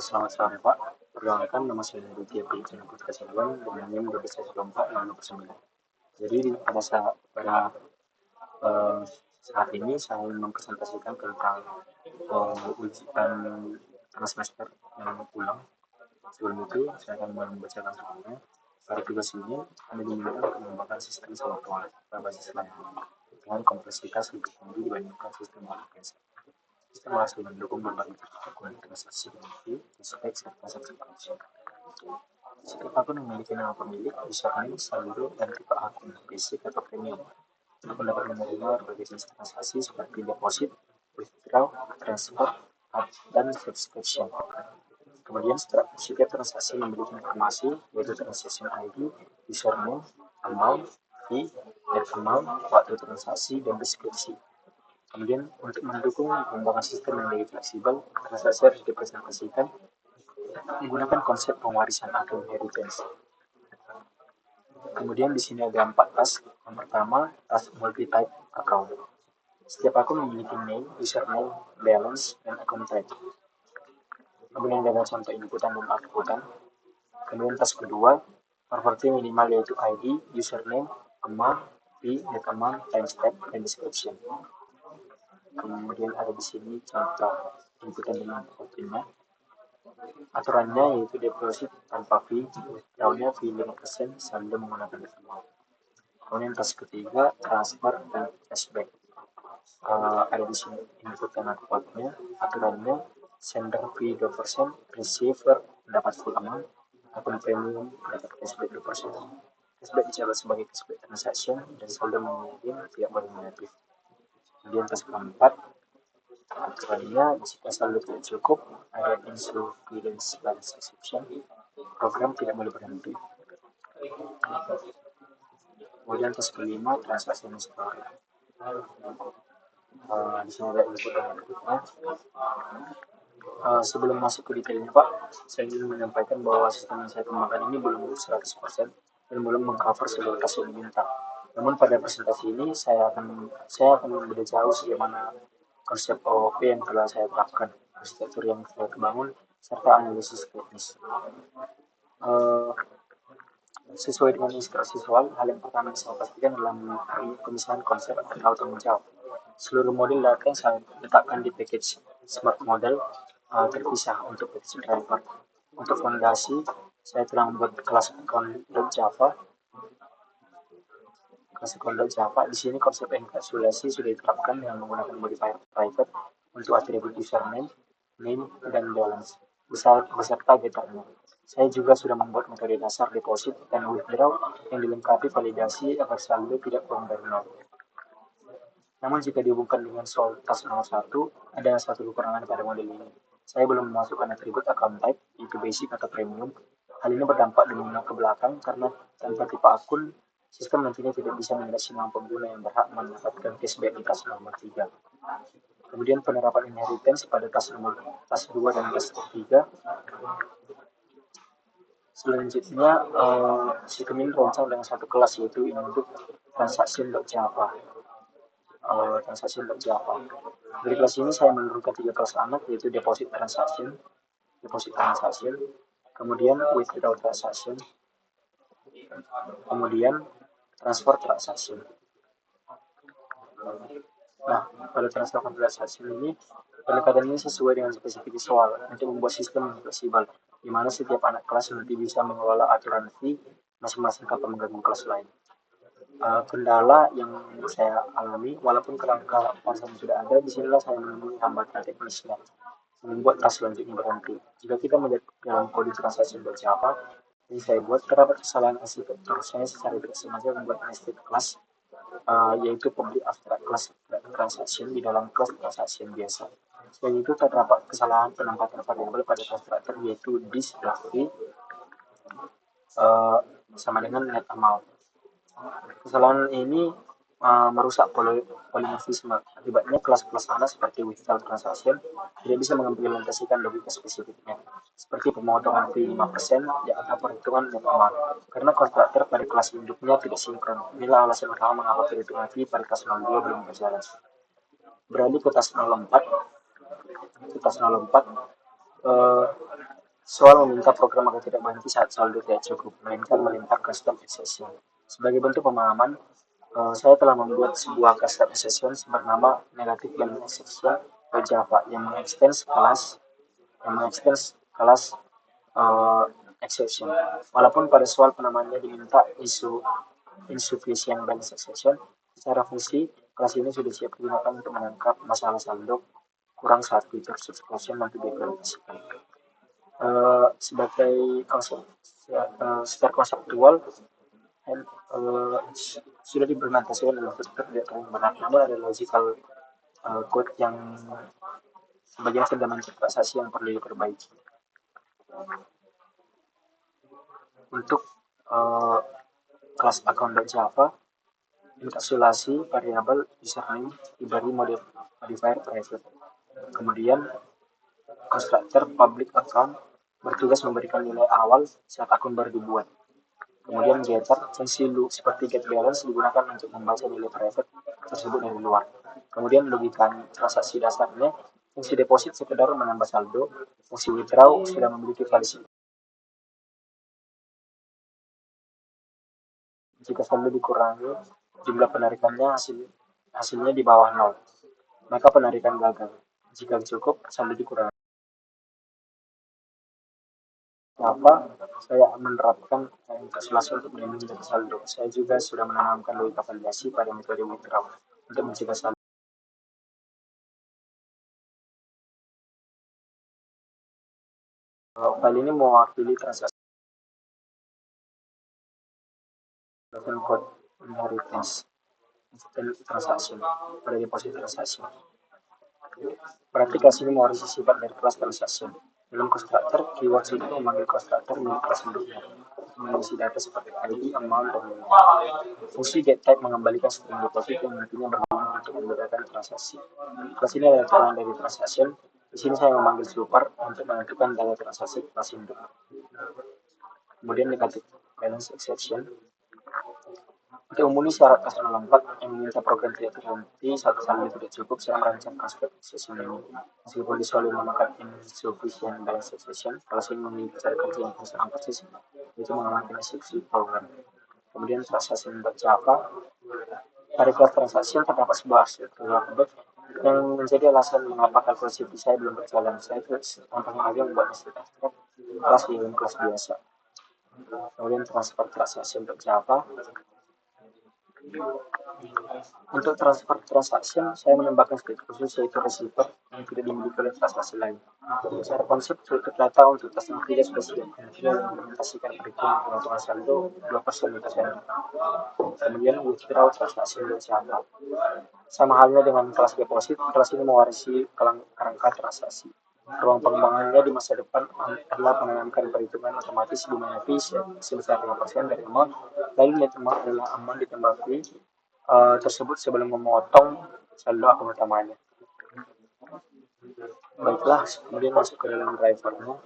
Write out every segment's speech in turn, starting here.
Selamat sore Pak, perkenalkan nama saya Rudia Prijana Putra Cirebon dengan NIM 12.4.009. Jadi pada saat ini saya mempresentasikan tentang ujian tengah semester yang ulang. Sebelum itu saya akan membacakan semuanya. Pada tugas ini kami diminta untuk mengembangkan sistem software berbasis layar dengan kompleksitas lebih tinggi dibandingkan sistem aplikasi. Sistem harus mendukung berbagai kebutuhan transaksi memiliki spek serta subscription. Setiap akun memiliki nama pemilik, username, saldo, dan tipe akun, basic atau premium. Akun dapat menerima berbagai jenis transaksi seperti deposit, withdraw, transfer, dan subscription. Kemudian setiap transaksi memiliki informasi, yaitu transaction ID, username, amount, fee, net amount, waktu transaksi, dan deskripsi. Kemudian untuk mendukung pengembangan sistem yang lebih fleksibel, transaksi harus dipresentasikan menggunakan konsep pewarisan atau inheritance. Kemudian di sini ada 4 task. Yang pertama, task multi-type account. Setiap akun memiliki name, username, balance, dan account type. Kemudian ada contoh inputan dan outputan. Kemudian task kedua, properti minimal yaitu ID, username, amount, fee, net amount, time step, dan description. Kemudian ada di sini contoh inputan dan outputnya. Aturannya yaitu deposit tanpa fee, withdrawnya fee 5%, saldo menggunakan rekening. Kemudian task ketiga, transfer dan cashback. Ada di sini input dan outputnya. Aturannya sender fee 2%, receiver dapat full amount, akun premium dapat cashback 2%. Cashback dicatat sebagai cashback transaction dan saldo mungkin tidak boleh negatif. Kemudian task keempat, aturannya jika saldo tidak cukup, ada insufficient balance exception, program tidak boleh berhenti. Kemudian task kelima, transaction history. Di sini ada input dan outputnya. Sebelum masuk ke detailnya Pak, saya ingin menyampaikan bahwa sistem yang saya kembangkan ini belum 100% dan belum mengcover seluruh tas yang diminta. Namun pada presentasi ini saya akan lebih jauh bagaimana konsep OOP yang telah saya terapkan, arsitektur yang telah terbangun, serta analisis teknis. Sesuai dengan instruksi soal, hal yang pertama yang saya pastikan adalah pemisahan konsep atau tanggung jawab. Seluruh model data yang saya letakkan di package smart model terpisah untuk package driver. Untuk fondasi, saya telah membuat kelas account.java. Kelas account.java di sini konsep enkapsulasi sudah diterapkan dengan menggunakan modifier private untuk atribut username, name, dan balance beserta getternya. Saya juga sudah membuat metode dasar deposit dan withdraw yang dilengkapi validasi agar saldo tidak kurang dari 0. Namun jika dihubungkan dengan soal task nomor 1, ada satu kekurangan pada model ini. Saya belum memasukkan atribut account type, yaitu basic atau premium. Hal ini berdampak domino ke belakang karena tanpa tipe akun, sistem nantinya tidak bisa mendeteksi nama pengguna yang berhak mendapatkan cashback di task nomor 3. Kemudian penerapan inheritance pada task 2 dan task 3. Selanjutnya, sistem ini terancang dengan satu kelas yaitu induk transaction.java. Dari kelas ini saya menurunkan 3 kelas anak yaitu deposit transaction, kemudian withdraw transaction, kemudian transfer transaction. Nah, pada transfer transaction ini pendekatan ini sesuai dengan spesifik soal untuk membuat sistem yang fleksibel, di mana setiap anak kelas nanti bisa mengelola aturan fee masing-masing tanpa mengganggu kelas lain. Kendala yang saya alami, walaupun kerangka pasang sudah ada, disinilah saya menemui hambatan teknisnya membuat tas selanjutnya berhenti. Jika kita melihat dalam kode transaksi Java, ini saya buat terdapat kesalahan arsitektur. Saya secara tidak sengaja membuat nested class, yaitu public abstract class transaction di dalam class transaction biasa. Selain itu terdapat kesalahan penempatan variabel pada konstruktor yaitu this.v sama dengan net amount. Kesalahan ini merusak polimorfisme. Akibatnya kelas-kelas anak seperti withdraw transaction tidak bisa mengimplementasikan logika spesifiknya, seperti pemotongan fee 5% atau perhitungan net amount, karena konstruktor pada kelas induknya tidak sinkron. Inilah alasan utama mengapa perhitungan fee pada kelas 02 belum berjalan. Beralih ke task 04. tas 04, eh, soal meminta program agar tidak berhenti saat saldo tidak cukup, melainkan melempar custom exception. Sebagai bentuk pemahaman, saya telah membuat sebuah custom exception bernama negative value exception ke Java yang mengekstens kelas eh, exception. Walaupun pada soal penamaannya diminta insufficient balance exception, secara fungsi kelas ini sudah siap digunakan untuk menangkap masalah saldo kurang saat fitur subscription nanti diimplementasikan. Sebagai konsep secara konseptual sudah diimplementasikan dalam fitur tidak terlalu benar, namun ada logical code yang sebagian fundamental transaksi yang perlu diperbaiki. Untuk kelas account Java, enkapsulasi variabel username diberi modifier private. Kemudian konstruktor public account bertugas memberikan nilai awal saat akun baru dibuat. Kemudian getter fungsi loop seperti get balance digunakan untuk membaca nilai private tersebut dari luar. Kemudian logika transaksi dasarnya, fungsi deposit sekedar menambah saldo, fungsi withdraw sudah memiliki valisi. Jika saldo dikurangi, jumlah penarikannya hasilnya di bawah 0, maka penarikan gagal. Jika cukup, saldo dikurangi. Kenapa saya menerapkan enkapsulasi untuk melindungi data saldo? Saya juga sudah menanamkan logika validasi pada metode withdraw untuk mencegah saldo. File ini mewakili transaksi code inheritance transaksi pada deposit transaksi. Berarti kelas ini mewarisi sifat dari kelas transaksi. Dalam konstruktor, keyword itu memanggil konstruktor milik kelas induknya, mengisi data seperti ID, amount, dan nilai. Fungsi getType mengembalikan string deposit yang nantinya berguna untuk membedakan transaksi. Kelas ini adalah turunan dari transaction. Di sini saya memanggil super untuk menentukan data transaksi kelas induk. Kemudian negative balance exception. Untuk memenuhi syarat kelas 04 yang meminta program tidak terhenti saat saldo tidak cukup, saya merancang aspek exception ini. Meskipun di soal memakan insufficient balance exception, kelas ini memiliki cara kerja yang sangat persis, yaitu mengamankan eksekusi program. Kemudian transaksi untuk Java. Pada kelas transaksi terdapat sebuah struktural code yang menjadi alasan mengapa kalkulasi saya belum berjalan. Saya contohnya aja membuat abstrak kelas dalam kelas biasa. Kemudian transfer transaksi untuk Java. Untuk transfer transaction, saya menambahkan script khusus yaitu receiver yang tidak dimiliki oleh transaksi lain. Secara konsep, struktur data untuk tas yang tidak sudah siap. Kita implementasikan perhitungan pengurangan saldo 2% Kemudian withdraw transaksi untuk Java. Sama halnya dengan kelas deposit, kelas ini mewarisi kerangka transaksi. Ruang pengembangannya di masa depan adalah menanamkan perhitungan otomatis di mana fee sebesar 5% dari amount, lalu net amount adalah amount ditambah fee tersebut sebelum memotong saldo akun utamanya. Baiklah, kemudian masuk ke dalam drivernya.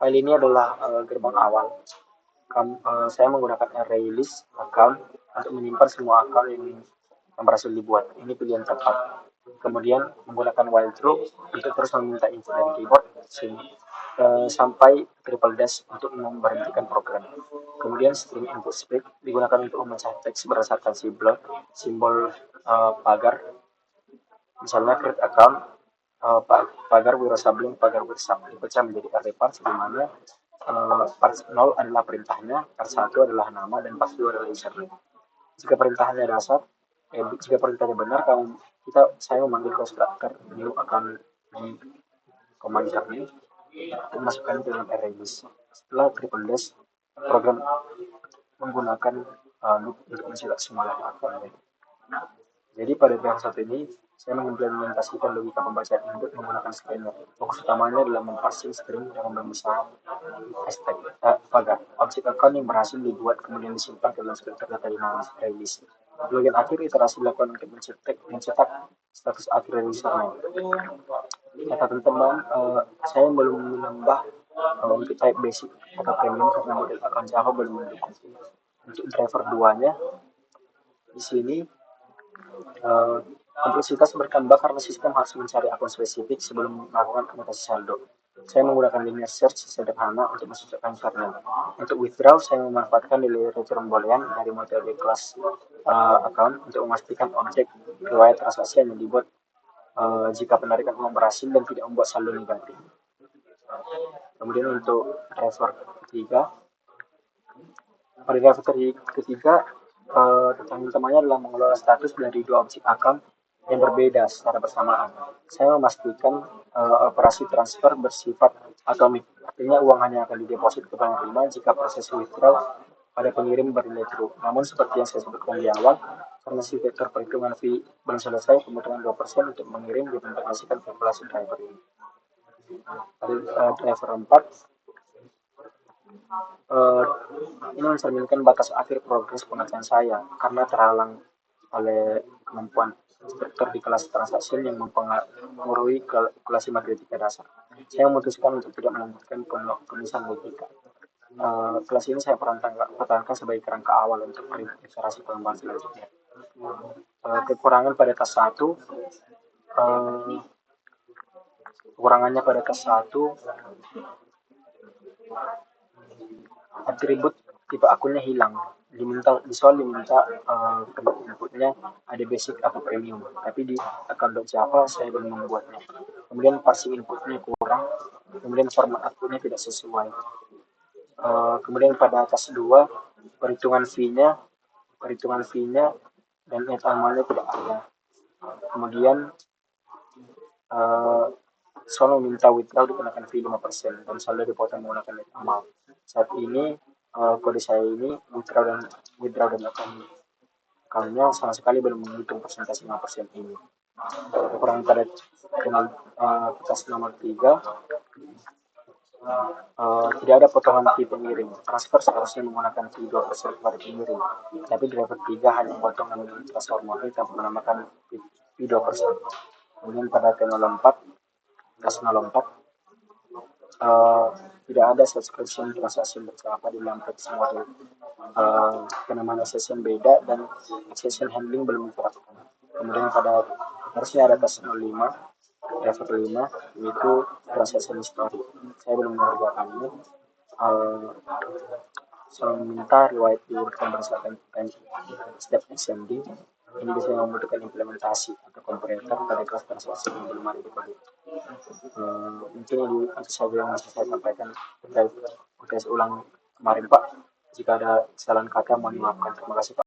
File ini adalah gerbang awal. Saya menggunakan array list account untuk menyimpan semua account yang berhasil dibuat. Ini pilihan tepat. Kemudian menggunakan while true untuk terus meminta input dari keyboard sampai triple dash untuk memberhentikan program. Kemudian string input split digunakan untuk memecah teks berdasarkan simbol pagar. Misalnya create account pagar wirasabling pagar wirsab dipecah menjadi array parts di mana part 0 adalah perintahnya, part 1 adalah nama, dan part 2 adalah username. Jika perintahnya dasar, jika perintahnya benar, saya memanggil konstruktor new account name command username dan masukkan ke dalam array list. Setelah triple dash, program menggunakan loop untuk mencetak semua akunnya. Jadi pada yang satu ini, saya mengimplementasikan logika pembacaan input menggunakan scanner. Fokus utamanya adalah memparsing string dengan membesar pagar. Objek account yang berhasil dibuat kemudian disimpan ke dalam struktur data dinamis array list. Bagian akhir iterasi dilakukan untuk mencetak status akhir dari username. Catatan teman, saya belum menambah untuk type basic atau premium karena model account Java belum mendukung. Untuk driver 2-nya di sini Kompleksitas bertambah karena sistem harus mencari akun spesifik sebelum melakukan anotasi saldo. Saya menggunakan linear search sederhana untuk mencocokkan kernel. Untuk withdraw, saya memanfaatkan delay return boolean dari metode kelas account untuk memastikan objek riwayat transaksi yang dibuat jika penarikan uang berhasil dan tidak membuat saldo negatif. Kemudian untuk driver ketiga, pada driver ketiga tantangan utamanya adalah mengelola status dari dua objek account yang berbeda secara bersamaan. Saya memastikan operasi transfer bersifat atomik, artinya uang hanya akan dideposit ke penerima jika proses withdraw pada pengirim bernilai true. Namun seperti yang saya sebutkan di awal, karena si vektor perhitungan fee belum selesai, kemudian 2% untuk mengirim diimplementasikan kalkulasi driver ini. Driver 4 ini mencerminkan batas akhir progres pengerjaan saya karena terhalang oleh kemampuan struktur di kelas transaksi yang mempengaruhi kalkulasi matematika dasar. Saya memutuskan untuk tidak melanjutkan penulisan logika. Kelas ini saya pertahankan sebagai kerangka awal untuk iterasi pengembangan selanjutnya. Kekurangan pada tas 1, kekurangannya pada tas 1, atribut tipe akunnya hilang. Diminta inputnya ada basic atau premium, tapi di account Java saya belum membuatnya. Kemudian parsing inputnya kurang, kemudian format akunnya tidak sesuai. Kemudian pada atas 2, perhitungan fee-nya dan net amalnya tidak ada. Kemudian soal meminta withdraw dikenakan fee 5% dan saldo dipotong menggunakan net amal. Saat ini kode saya ini withdraw dan account-nya sama sekali belum menghitung persentase 5% ini. Kekurangan pada kertas nomor 3, tidak ada potongan fee pengirim. Transfer seharusnya menggunakan fee 2% kepada pengirim, tapi driver 3 hanya memotong nominal transfer murni tanpa menambahkan fee 2%. Kemudian pada kelas 04, tidak ada subscription transaksi berapa di dalam text model. Penamaan accession beda dan accession handling belum diterapkan. Kemudian pada harusnya ada tes 05, driver 5, yaitu transaction history. Saya belum mengerjakannya. Saya meminta riwayat diurutkan berdasarkan step ascending. Ini bisa membutuhkan implementasi atau komparator pada kelas transaksi yang belum ada di kode. Mungkin itu saja yang bisa saya sampaikan terkait ulang kemarin Pak. Jika ada kesalahan kata mohon dimaafkan. Terima kasih Pak.